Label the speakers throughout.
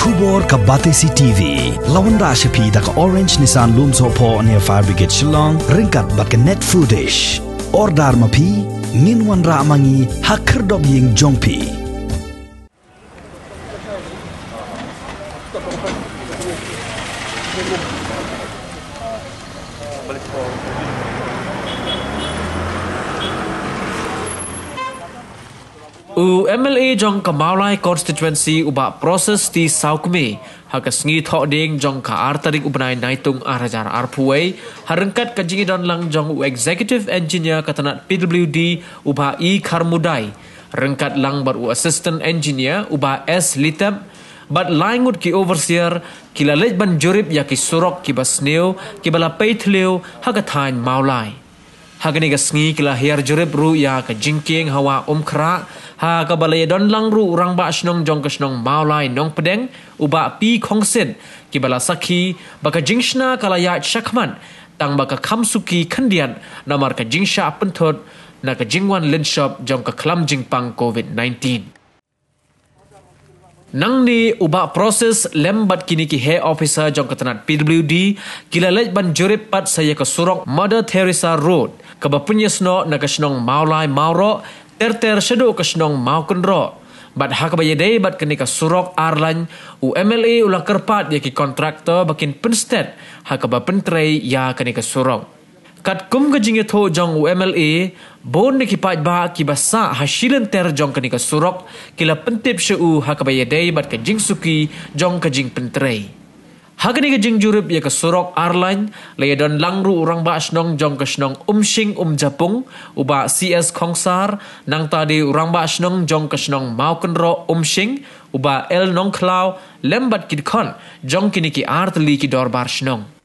Speaker 1: Tubor ka Batesi TV. Lawan Rashapi da ka Orange Nissan Lumso po near Fire Brigade Shillong. Ringkat bat ka net footage. Ordar mapi. Nginwan ra amangi hakerdob ying jongpi.
Speaker 2: MLA jong ka Maulai constituency uba proses di Saukme hagas ngi thok ding jong ka artarik ubnai naitung arajar arpuai harengkat kajingi don lang jong executive engineer katanat PWD uba E Karmudai rengkat lang bar assistant engineer uba S Litab bat laingut ki overseer kilalej ban jurip ya ki surok ki basneo ki bala peithleo hagathain Maulai hagani gasngi kila hiar jurip ru ya ka jingking hawa umkra ha ka balaya don lang ru urang ba snong jong ka snong Maulai nong pedeng uba pi khongsit ki bala sakhi baka jingshna kala ya shakman tang baka khamsuki khandian namar ka jingsha penthot na ka jingwan linshop jong ka klam jingpang COVID-19 nang ni uba proses lembat kini ki head officer jong katanat PWD kilalej ban jurip pat saya ke surok Mother Teresa Road ke bapunyesno na ka snong Maulai Mauro ter shadow ka snong Maukenro bat hak bayadei bat kini ka surok arlan u MLA ulang kerpat ya ki kontraktor bakin penstet hak ba pentrei ya kini ka surok kat kum ka jinge tho jong u MLA bon ni ki pat ba ki basa hasilan ter jong kini ka surok kila pentip shu hak bayadei bat ka jingsuki jong ka jing pentrei hagani ka jing jurip ya ka surok arlan layadon langru urang ba snong jong ka snong umshing japung uba CS Khongsar nang tadi urang ba snong jong ka snong Maukenro umshing uba El Nong Klau lembat kidkon jong kini ki artli ki dorbar snong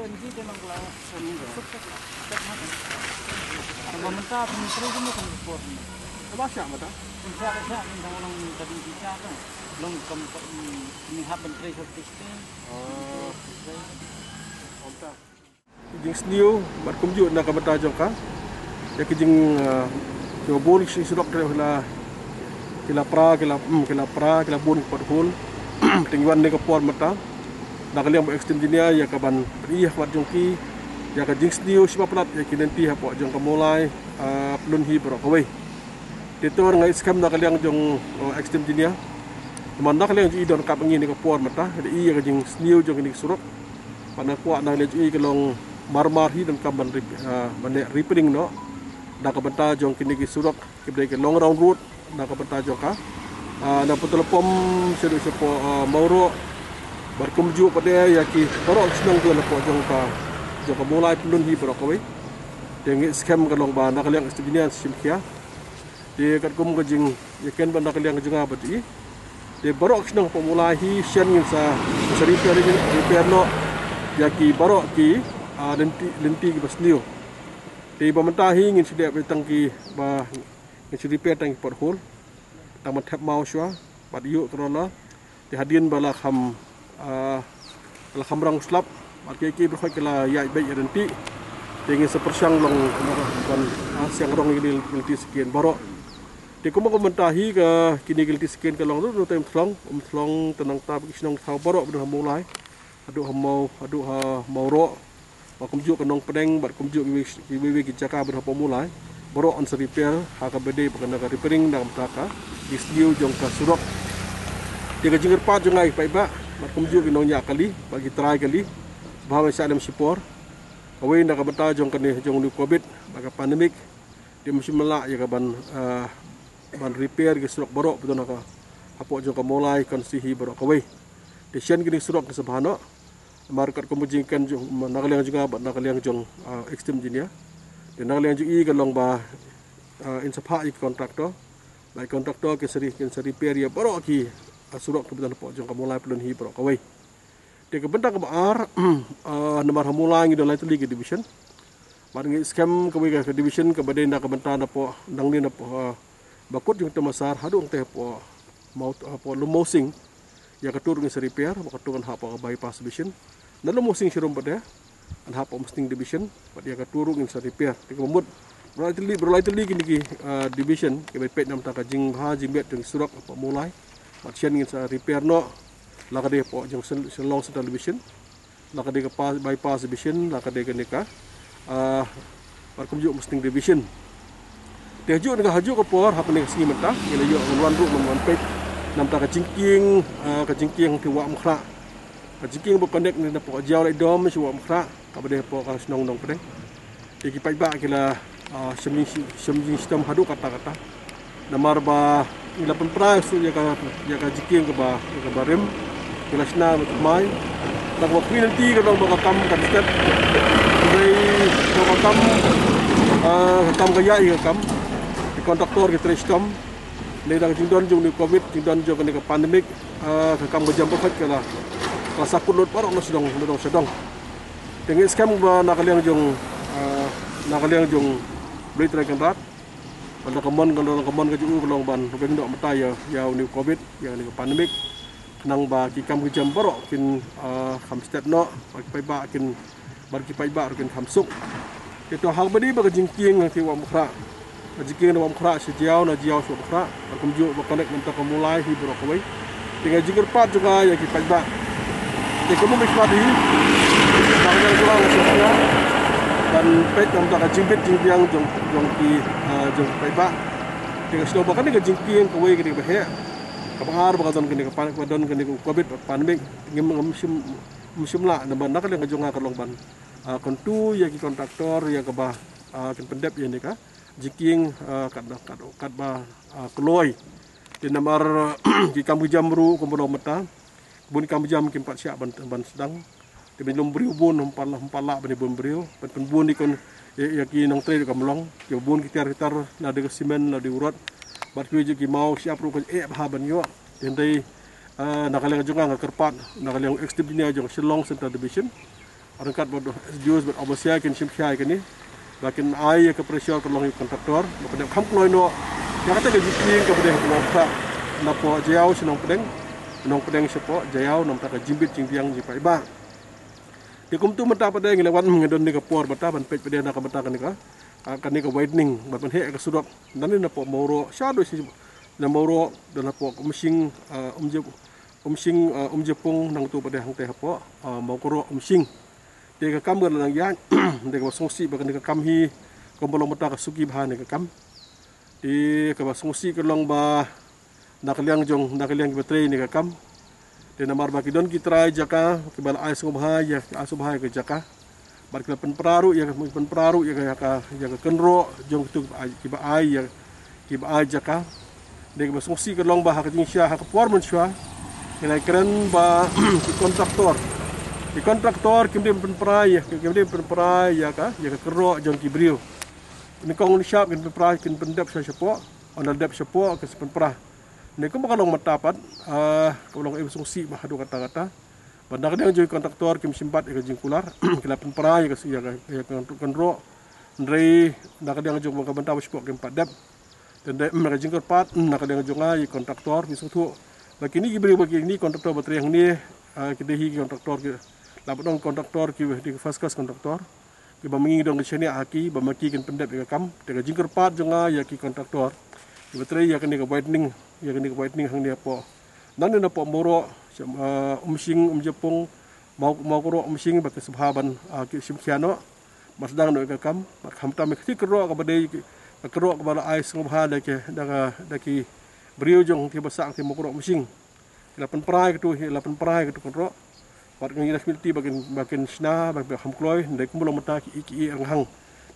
Speaker 3: Benji memang kalau sukses lah. Kalau mentah menteri semua kan support.
Speaker 4: Apa sih mata?
Speaker 3: Insya Allah minta orang tadi bicara kan. Belum ini hab menteri sukses.
Speaker 4: Oh. Mantap. Jing sniu mat kumju na kamata jongka. Ya kijing jobol si surok lah kila pra bun padhul tingwan ne kapor mata nakaliang mo extend dinia ya kaban iya wat jongki ya ka jing sniu sipa plat ya kinenti hapo jong kamulai plun hi bro kawai ditor ngai skam nakaliang jong extend dinia man nakaliang ji don kap ngini kapor mata iya ka jing sniu jong ni surok pana kwa na le ji kalong marmar hi dan kaban bane ripening no da ka banta jong kini ki surok kibdai ke long round road da ka banta joka na putul pom sedu sepo mauro berkumju pada ya ki torok senang tu lepo jong ka mulai pelun hi berokoi dengi scam kalong ba na kaliang istibinian simkia de kat kum gajing ya ken banda kaliang junga bati de barok senang pemulai hi sian ngin sa repair no ya ki barok ki lenti ki basniu di pementahi ingin sedia betangki bah ingin repair tangki pothole tamat tap mau shwa bat yuk krola dihadian bala kham rang slap bat ki berkhoi kala ya baik renti ingin sepersiang long kan siang rong ini lenti sekian barok di kuma pementahi ke kini lenti sekian ke long tu tem thlong tenang tab kisnong thau barok ber mulai aduh mau ro kumjuk kenong pedeng bat kumjuk wiwi ki jaka berapa mulai borok on repair haka bede pakana ka repairing dang taka disdiu jong ka surok tiga jingir pa jongai paiba bat kumjuk kinong nya kali bagi try kali bahawa sadam sipor awai nda ka bata jong kane jong ni covid baka pandemik di musim melak ya ka ban repair ki surok borok betul ka apo jong ka mulai konsihi borok kawai di sian kini surok ke sebahano market kumujingkan jong nakaliang juga bat nakaliang jong extreme jinia dan nakaliang juga kalong ba insapa ik kontraktor baik kontraktor ke seri repair ya borok ki surok kebetulan po jong kamulai pelun hi borok kawai de ke bentang ke bar nomor hamulai ngi dolai tuli ke division bar ngi scam kawai ke division ke badai nak bentang po nang ni po bakut jong temasar hadung teh po mau po lumosing ya ketur ngi repair makatungan hapa bypass division nalu mosing sirum pada an hapa musting division pada ka turung in sa repair tika mumut berlai teli kini ki division ke pet nam ta ka jing ha jing bet jing surak apa mulai matchen in sa repair no la ka de po jing long central division la ka de ka bypass division la ka de ka nika berkumjuk musting division teju dengan haju ke por hapa ni singi menta ila yo ngwan ru ngwan pet nam ta ka jingking tiwa mkhra jingking berkonek ni dapat jauh lai dom suwa mkhra ka bade po ka snong nong pede iki pai ba kila seming sistem hadu kata namar ba ila pun pra su ya ka jingking ke ba rem kila sna mai tak waktu nanti kalau ba kam kan step dai ko kam gaya i kam di kontraktor ke tristom nedang jingdon jung ni covid jingdon jung ni pandemik kam gajam berfat kala rasa kulut barok no sedang dengan scam ba nakaliang jung beli track rat pada kemon ke ju kolong ban beng dok mata ya ni covid ya ni pandemik nang ba ki kam gajam barok kin kham step no pai ba kin bar ki pai ba kin hamsuk itu hal badi ba jingking ti wa mukra jingking wa mukra si jiao na jiao su mukra kumju ba connect mentok mulai hi bro kawai tinggal jingir pat juga ya ki pai ba ekonomi mati makanya kurang sesuatu dan pet yang tak jimbit jingpiang jong paiba dengan sudah bahkan dengan jingpiang kawai kini bahaya kapangar bakal kini kepan kedon kini covid pandemik ingin musim lah dan bandak yang ngejong akan longban kontu ya ki kontraktor ya kebah kin pendep ya nika jingking kat ba keloi di nomor di kampung Jamru kumpul mata bun kam jam kim pat siap ban sedang de belum beriu bun empala bani bun beriu pen bun ikon ya ki nong tre kam long ke bun kitar na de simen na di urat bat ki ji mau siap ru ko ha ban yo den dai na kaleng junga kerpat na kaleng extreme jong Shillong Central Division Rengkat bod jus bod obosia kin simkhai kini. Bakin ai ke pressure ke long kontraktor. Pada kham kloi no. Ya kata ke jiping ke pada napa napa jauh senong pedeng sepo jauh nampak ke jimbit jingbiang jipai ba. Di kumtu mata pada ngilawan ngedon ni ke por mata ban pej pada nak mata kan ni ka. Kan ni ke widening ban he ke sudok. Dan ni napa mauro shadow si na mauro dan napa umsing umjepung nang tu pada hang teh apa mau koro umsing. Dia ke kam nang yang dia ke songsi bakan dia ke kam hi kompolong mata ke suki bahan dia ke kam. Di ke songsi ke long ba nakaliang betre ni ke kam. Dia namar baki don kitrai jaka ke bal ais ngobhaya asu bahaya ke jaka. Bar ke pen peraru ya ke kenro jong tu kiba ai ya kiba ai jaka. Dia ke songsi ke long ba ha ke jingsha ha ke porman shwa. Ilai keren ba di kontraktor kemudian penperai ya ka ya ke kero jong kibrio ni kong ni syap kin penperai kin pendep syapo onal dep syapo ke penperah ni ko makalong matapat kolong sungsi bah do kata-kata bandak dia jong kontraktor kim simpat ke jingkular kila penperai ke ya ke kenro ndrei nak dia jong ka banta syapo kim padep dan dep mereka jingkar pat nak dia jong ai kontraktor bisu bagi ni kontraktor baterai yang ni kita hi kontraktor ke lapon kontraktor ki di first class kontraktor ki bamangi dong ke sini aki bamaki kan pendep ke kam de jingker pat jonga ya ki kontraktor ki baterai ya kan ke widening hang dia po nan na po moro umsing umjepung mau koro umsing bak subhaban ki simkiano masdang no ke kam hamta me ki kero ka badai kero ka bala ais ngobha de ke daki brio jong ti basak ti mokro umsing 8 perai ke tu kontro wat ngi resmilti bagian sna bagian hamkloi ndai kumulong mata ki ang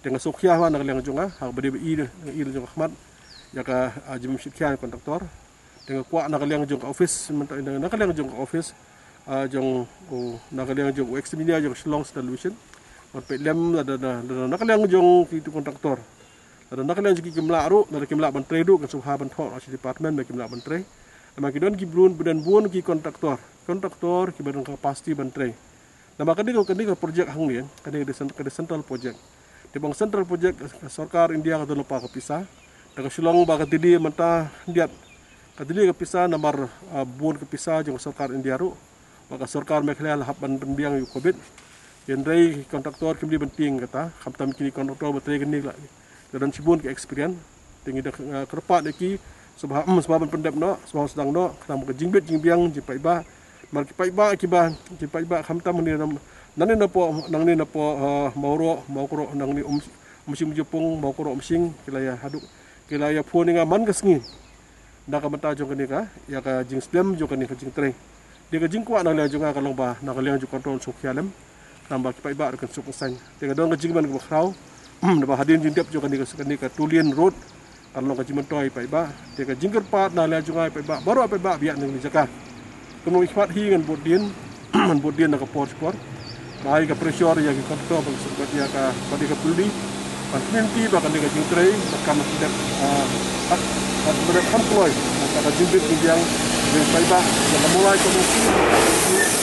Speaker 4: dengan sokya wa nang liang jonga ha bade i jong ahmad ya ka jim sikyan kontraktor dengan kwa nang liang jong office menta nang liang jong office jong nang liang jong exminia jong long solution wat pe lem ada nang liang jong ki tu kontraktor ada nang liang ki kimlaru nang kimla ban tredu kan subha ban thor si department ba kimla ban tre nama kidon ki blun budan buon ki kontraktor ki badan kapasiti bantre nama kadi ke projek hang ni kadi ke central project di bang central project sarkar India ka lupa ka pisa daga silong ba ka dili menta diat ka dili ka pisa namar buon ka pisa jong sarkar India ru maka sarkar mekhla hap ban penbiang yu covid yenrei kontraktor kimdi benting kata khamtam kini kontraktor batre geni la dan sibun ke experience tinggi dak kerpat deki sebab pendep no sebab sedang no ketemu ke jingbiang jipai ba mar kipai ba khamtam ni nang ni na po mau koro nang ni umsing jepung mau koro umsing kilaya haduk kilaya phu ni man kesngi nda ka mata jong ni ka ya ka jing stem jong ni ka jing tre dia ka jing kwa nang la jong ka long ba nang liang ju kontrol sokhialem tambah kipai ba kan sok sang dia ka dong ka jing ban ka khrau na ba hadin jing dep jong ni ka tulian road kalau ka jimentoi pai ba dia ka jingker pat na la jungai pai ba baru pai ba biak ning jaka kunu ikhmat hi ngan bodien na ka port sport bai ka pressure ya ki kontrol bang sebab ya ka padi ka puldi pasmenti ba kan ka jingtrei bakam sedap berap hamploi ka jimbit yang pai ba yang mulai komunikasi